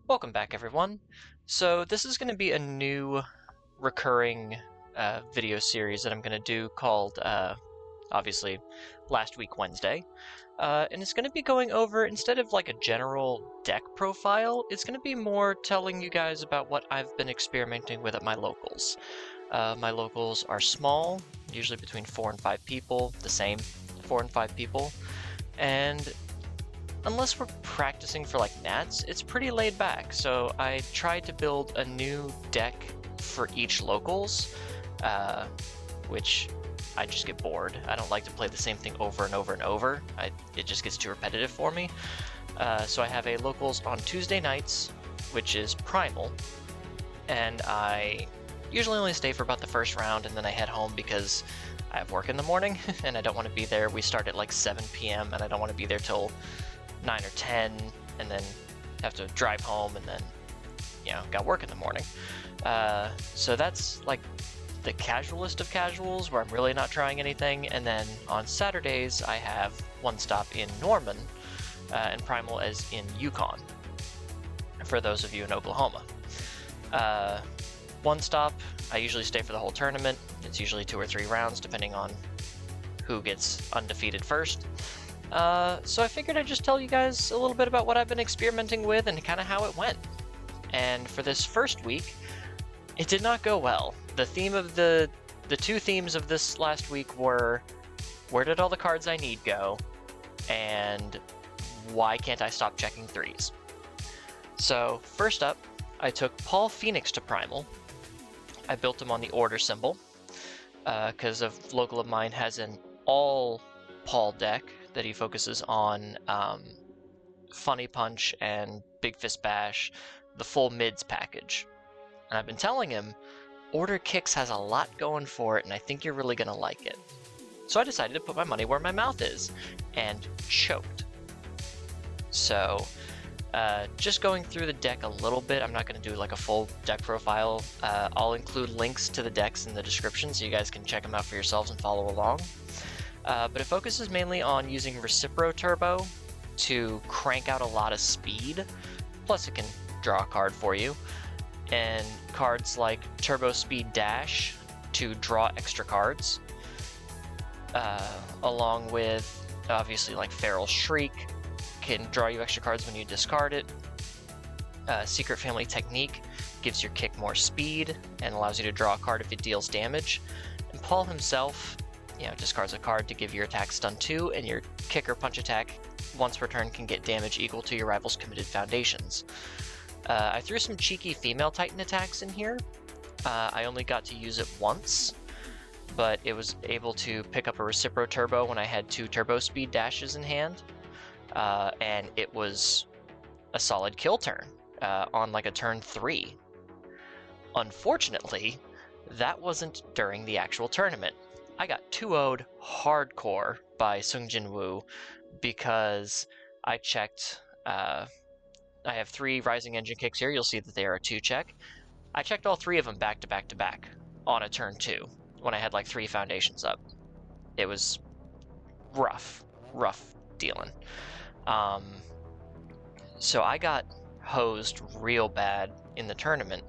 Welcome back, everyone. So this is going to be a new recurring video series that I'm going to do called, obviously, Last Week Wednesday. And it's going to be going over, instead of like a general deck profile, it's going to be more telling you guys about what I've been experimenting with at my locals. My locals are small, usually between 4 and 5 people, the same 4 and 5 people, and unless we're practicing for like Nats, it's pretty laid back. So I tried to build a new deck for each locals, which I just get bored. I don't like to play the same thing over and over and over. It just gets too repetitive for me. So I have a locals on Tuesday nights, which is Primal, and I usually only stay for about the first round and then I head home because I have work in the morning and I don't want to be there. We start at like 7 p.m. and I don't want to be there till 9 or 10 and then have to drive home and then, got work in the morning. So that's like the casualist of casuals where I'm really not trying anything. And then on Saturdays, I have one stop in Norman and Primal as in Yukon, for those of you in Oklahoma. One stop, I usually stay for the whole tournament. It's usually 2 or 3 rounds, depending on who gets undefeated first. So I figured I'd just tell you guys a little bit about what I've been experimenting with and kind of how it went. And for this first week, it did not go well. The theme of the two themes of this last week were, where did all the cards I need go? And why can't I stop checking 3s? So first up, I took Paul Phoenix to Primal. I built him on the order symbol, because a local of mine has an all Paul deck that he focuses on Funny Punch and Big Fist Bash, the full mids package. And I've been telling him, Order Kicks has a lot going for it and I think you're really going to like it. So I decided to put my money where my mouth is, and choked. So just going through the deck a little bit, I'm not going to do like a full deck profile. I'll include links to the decks in the description so you guys can check them out for yourselves and follow along. But it focuses mainly on using Recipro Turbo to crank out a lot of speed, plus it can draw a card for you, and cards like Turbo Speed Dash to draw extra cards, along with obviously like Feral Shriek can draw you extra cards when you discard it. Secret Family Technique gives your kick more speed and allows you to draw a card if it deals damage. And Paul himself, discards a card to give your attack stun 2, and your kick or punch attack once per turn can get damage equal to your rival's committed foundations. I threw some cheeky female Titan attacks in here. I only got to use it once, but it was able to pick up a Recipro Turbo when I had 2 Turbo Speed Dashes in hand, and it was a solid kill turn on like a turn 3. Unfortunately, that wasn't during the actual tournament. I got 2-0'd hardcore by Sungjin Woo because I checked. I have 3 Rising Engine kicks here. You'll see that they are a 2-check. I checked all 3 of them back to back to back on a turn 2 when I had like 3 foundations up. It was rough dealing. So I got hosed real bad in the tournament,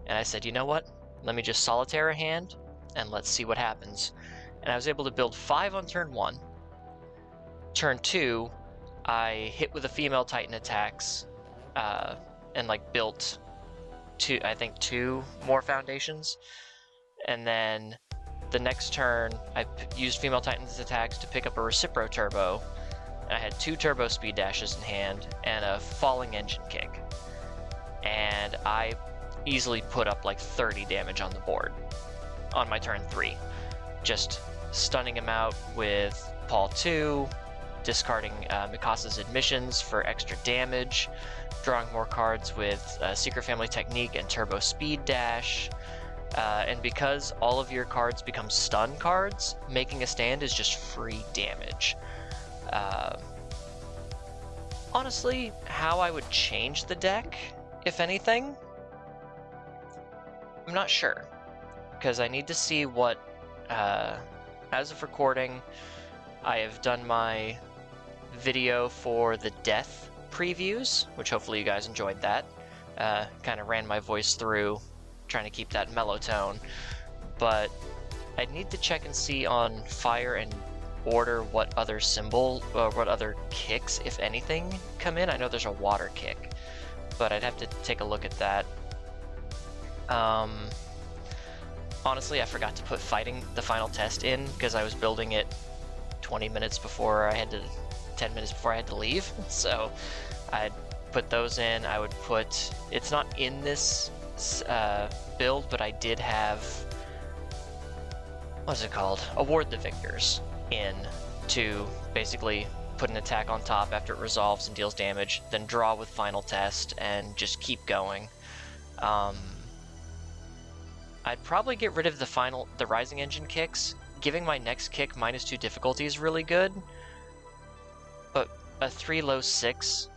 and I said, you know what? Let me just solitaire a hand and let's see what happens. And I was able to build 5 on turn 1. Turn 2, I hit with the female Titan attacks, and like built 2 more foundations. And then the next turn, I used female Titan's attacks to pick up a Recipro Turbo, and I had 2 Turbo Speed Dashes in hand and a Falling Engine kick. And I easily put up like 30 damage on the board on my turn 3. Just stunning him out with Paul 2, discarding Mikasa's Admissions for extra damage, drawing more cards with Secret Family Technique and Turbo Speed Dash. And because all of your cards become stun cards, making a stand is just free damage. Honestly, how I would change the deck, if anything, I'm not sure, because I need to see what, as of recording, I have done my video for the death previews, which hopefully you guys enjoyed that. kind of ran my voice through, trying to keep that mellow tone. But I'd need to check and see on fire and order what other what other kicks, if anything, come in. I know there's a water kick, but I'd have to take a look at that. Honestly, I forgot to put fighting the final test in because I was building it 10 minutes before I had to leave. So I'd put those in. I would put, it's not in this build, but I did have, what's it called? Award the victors in to basically put an attack on top after it resolves and deals damage, then draw with final test and just keep going. I'd probably get rid of the rising engine kicks. Giving my next kick -2 difficulty is really good, but a 3 low 6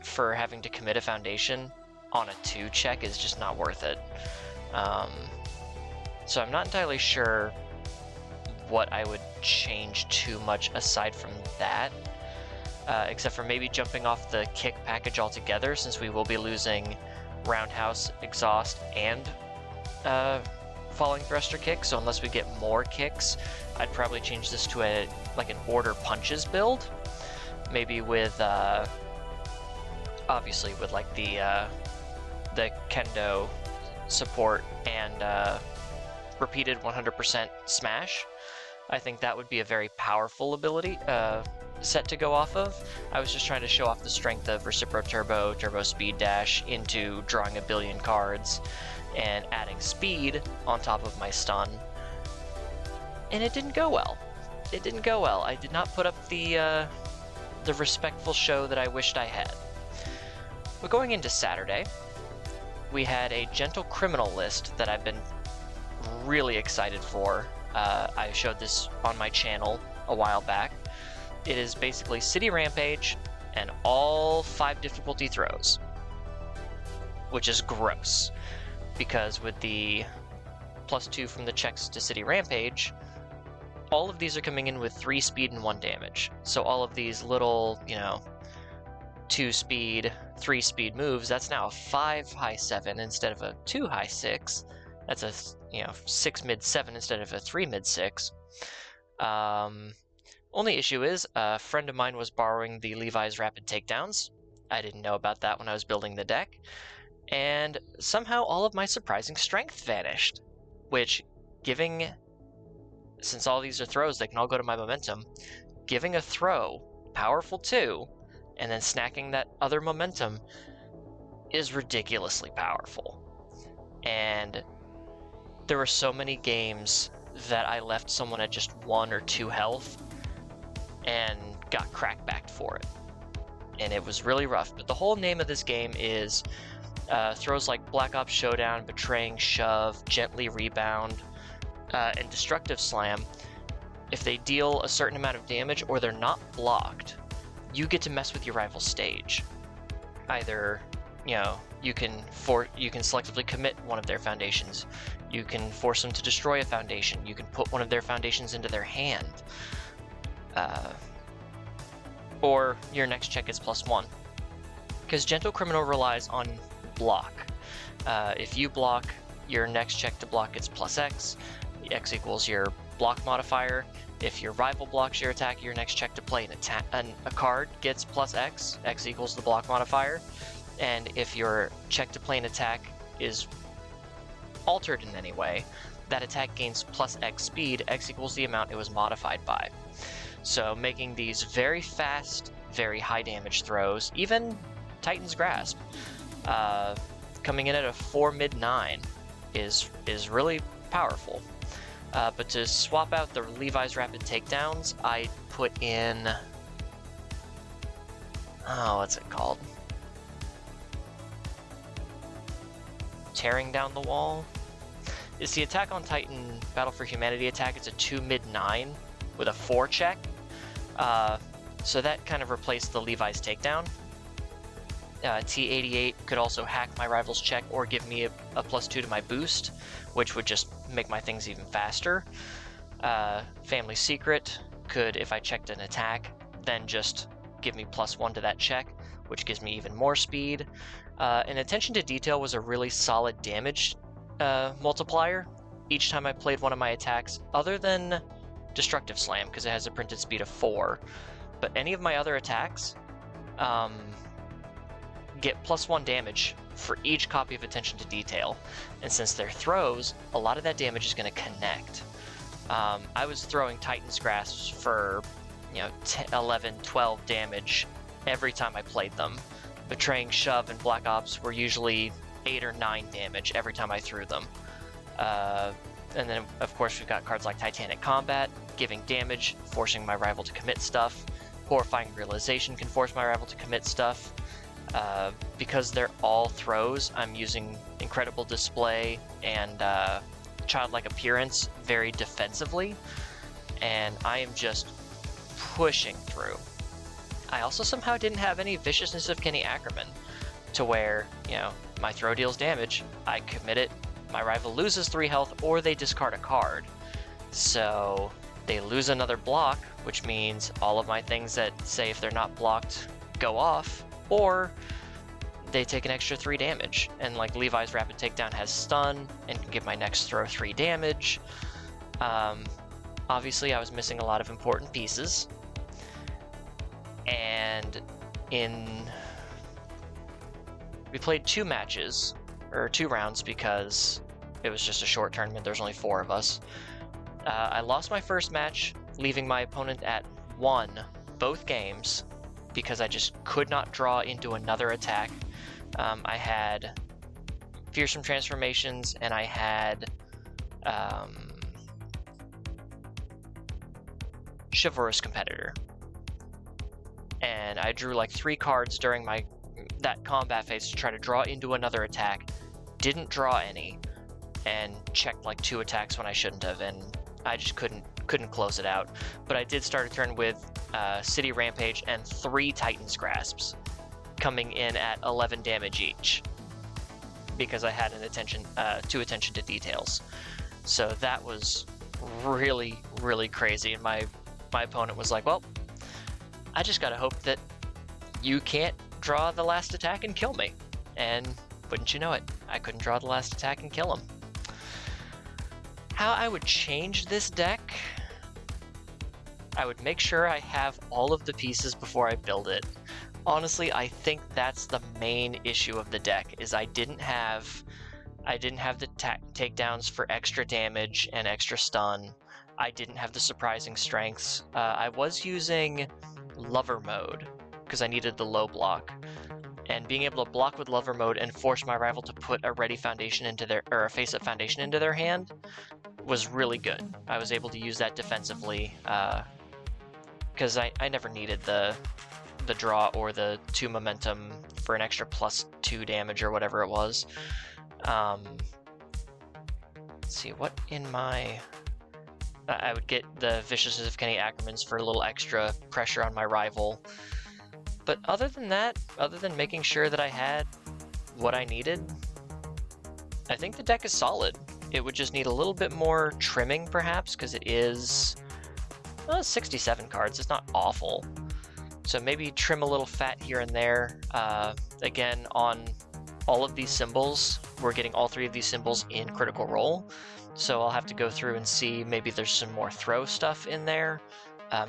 for having to commit a foundation on a 2 check is just not worth it. So I'm not entirely sure what I would change too much aside from that, except for maybe jumping off the kick package altogether, since we will be losing roundhouse, exhaust, and falling thruster kick. So unless we get more kicks, I'd probably change this to an order punches build, maybe with obviously with like the kendo support and repeated 100% smash. I think that would be a very powerful ability set to go off of. I was just trying to show off the strength of Recipro Turbo, Turbo Speed Dash into drawing a billion cards and adding speed on top of my stun. And it didn't go well. It didn't go well. I did not put up the respectful show that I wished I had. But going into Saturday, we had a Gentle Criminal list that I've been really excited for. I showed this on my channel a while back. It is basically City Rampage and all 5 difficulty throws, which is gross, because with the +2 from the checks to City Rampage, all of these are coming in with 3 speed and 1 damage. So all of these little, 2 speed, 3 speed moves, that's now a 5 high 7 instead of a 2 high 6. That's a 6 mid 7 instead of a 3 mid 6. Only issue is a friend of mine was borrowing the Levi's Rapid Takedowns. I didn't know about that when I was building the deck, and somehow all of my surprising strength vanished, which, since all these are throws, they can all go to my momentum, giving a throw powerful 2 and then snacking that other momentum is ridiculously powerful. And there were so many games that I left someone at just 1 or 2 health and got crackbacked for it. And it was really rough. But the whole name of this game is throws like Black Ops Showdown, Betraying Shove, Gently Rebound, and Destructive Slam. If they deal a certain amount of damage or they're not blocked, you get to mess with your rival's stage. Either, you can selectively commit one of their foundations. You can force them to destroy a foundation. You can put one of their foundations into their hand. Or your next check is +1. Because Gentle Criminal relies on block. If you block, your next check to block gets +X. X equals your block modifier. If your rival blocks your attack, your next check to play a card gets +X. X equals the block modifier. And if your check to play an attack is altered in any way, that attack gains +X speed. X equals the amount it was modified by. So making these very fast, very high damage throws, even Titan's Grasp, coming in at a 4 mid 9 is really powerful. But to swap out the Levi's Rapid Takedowns, I put in, what's it called? Tearing Down the Wall? It's the Attack on Titan Battle for Humanity attack. It's a 2 mid 9 with a 4 check. So that kind of replaced the Levi's Takedown. T88 could also hack my rival's check or give me a +2 to my boost, which would just make my things even faster. Family Secret could, if I checked an attack, then just give me +1 to that check, which gives me even more speed. And attention to detail was a really solid damage multiplier each time I played one of my attacks, other than Destructive Slam, because it has a printed speed of 4. But any of my other attacks get +1 damage for each copy of Attention to Detail. And since they're throws, a lot of that damage is going to connect. I was throwing Titan's Grasps for 11, 12 damage every time I played them. Betraying Shove and Black Ops were usually 8 or 9 damage every time I threw them. And then, of course, we've got cards like Titanic Combat, giving damage, forcing my rival to commit stuff. Horrifying Realization can force my rival to commit stuff. Because they're all throws, I'm using Incredible Display and Childlike Appearance very defensively, and I am just pushing through. I also somehow didn't have any Viciousness of Kenny Ackerman, to where, my throw deals damage, I commit it, my rival loses 3 health, or they discard a card. So they lose another block, which means all of my things that, say, if they're not blocked, go off, or they take an extra 3 damage. And like Levi's Rapid Takedown has stun and can give my next throw 3 damage. Obviously, I was missing a lot of important pieces. And we played 2 matches, or 2 rounds, because it was just a short tournament. There's only 4 of us. I lost my first match, leaving my opponent at 1 both games, because I just could not draw into another attack. I had Fearsome Transformations, and I had Chivalrous Competitor. And I drew like 3 cards during that combat phase to try to draw into another attack. Didn't draw any, and checked like 2 attacks when I shouldn't have, and I just couldn't close it out. But I did start a turn with City Rampage and 3 Titan's Grasps, coming in at 11 damage each, because I had 2 attention to details. So that was really, really crazy, and my opponent was like, well, I just gotta hope that you can't draw the last attack and kill me. And wouldn't you know it, I couldn't draw the last attack and kill him. How I would change this deck, I would make sure I have all of the pieces before I build it. Honestly, I think that's the main issue of the deck, is I didn't have the takedowns for extra damage and extra stun. I didn't have the surprising strengths. I was using Lover Mode, because I needed the low block. And being able to block with Lover Mode and force my rival to put a Ready Foundation or a Face-Up Foundation into their hand was really good. I was able to use that defensively, because I never needed the draw or the 2 momentum for an extra +2 damage or whatever it was. Let's see, what in my... I would get the Viciousness of Kenny Ackermans for a little extra pressure on my rival. But other than that, other than making sure that I had what I needed, I think the deck is solid. It would just need a little bit more trimming, perhaps, because it is 67 cards. It's not awful. So maybe trim a little fat here and there. Again, on all of these symbols, we're getting all 3 of these symbols in Critical Role. So I'll have to go through and see, maybe there's some more throw stuff in there.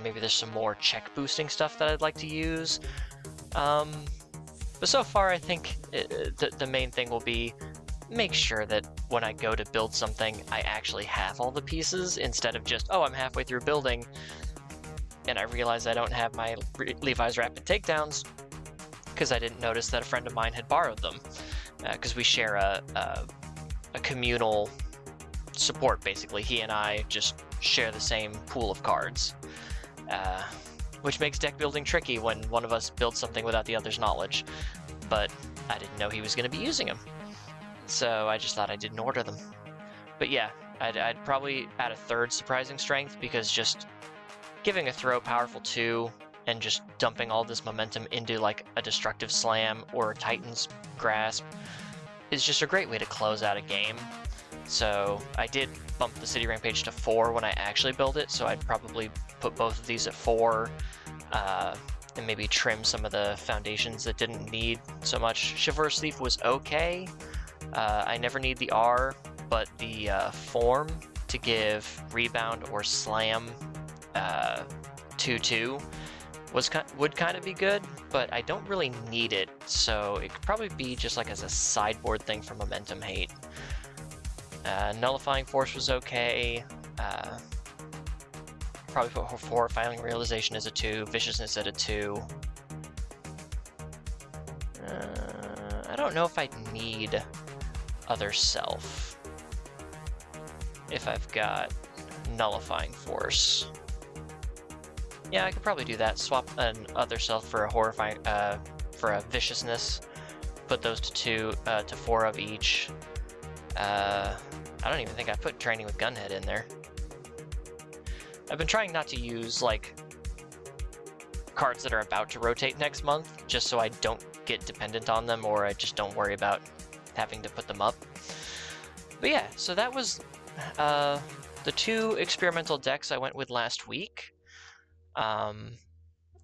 Maybe there's some more check boosting stuff that I'd like to use. But so far, I think the main thing will be make sure that when I go to build something, I actually have all the pieces, instead of just, oh, I'm halfway through building, and I realize I don't have my Levi's Rapid Takedowns, because I didn't notice that a friend of mine had borrowed them, because we share a communal support, basically. He and I just share the same pool of cards, which makes deck building tricky when one of us builds something without the other's knowledge. But I didn't know he was going to be using them, so I just thought I didn't order them. But yeah, I'd probably add a 3rd Surprising Strength, because just giving a throw powerful 2 and just dumping all this momentum into like a Destructive Slam or a Titan's Grasp is just a great way to close out a game. So I did bump the City Rampage to 4 when I actually built it, so I'd probably put both of these at 4. and maybe trim some of the foundations that didn't need so much. Chivalrous Thief was okay. I never need the R, but the form to give rebound or slam 2/2 would kind of be good, but I don't really need it, so it could probably be just like as a sideboard thing for momentum hate. Nullifying Force was okay. Probably put Horrifying Realization as a 2, Viciousness at a 2. I don't know if I need Other Self if I've got Nullifying Force. Yeah, I could probably do that. Swap an Other Self for a Horrifying, for a Viciousness. Put those to 4 of each. I don't even think I put Training with Gunhead in there. I've been trying not to use, like, cards that are about to rotate next month, just so I don't get dependent on them, or I just don't worry about having to put them up. But yeah, so that was the 2 experimental decks I went with last week.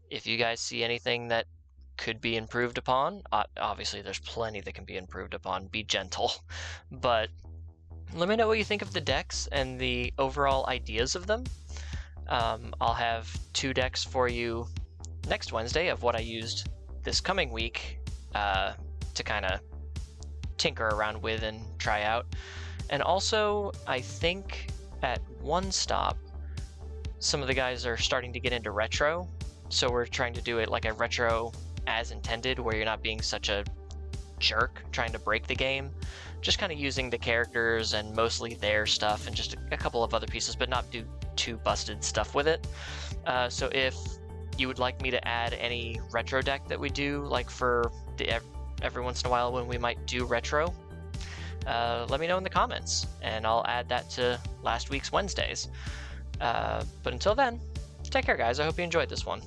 If you guys see anything that could be improved upon, obviously there's plenty that can be improved upon, be gentle, but let me know what you think of the decks and the overall ideas of them. I'll have 2 decks for you next Wednesday of what I used this coming week to kind of tinker around with and try out. And also, I think at One Stop, some of the guys are starting to get into retro, so we're trying to do it like a retro as intended, where you're not being such a jerk trying to break the game, just kind of using the characters and mostly their stuff and just a couple of other pieces, but not do too busted stuff with it. So if you would like me to add any retro deck that we do, like for the every once in a while when we might do retro, let me know in the comments, and I'll add that to last week's Wednesdays. But until then, take care, guys. I hope you enjoyed this one.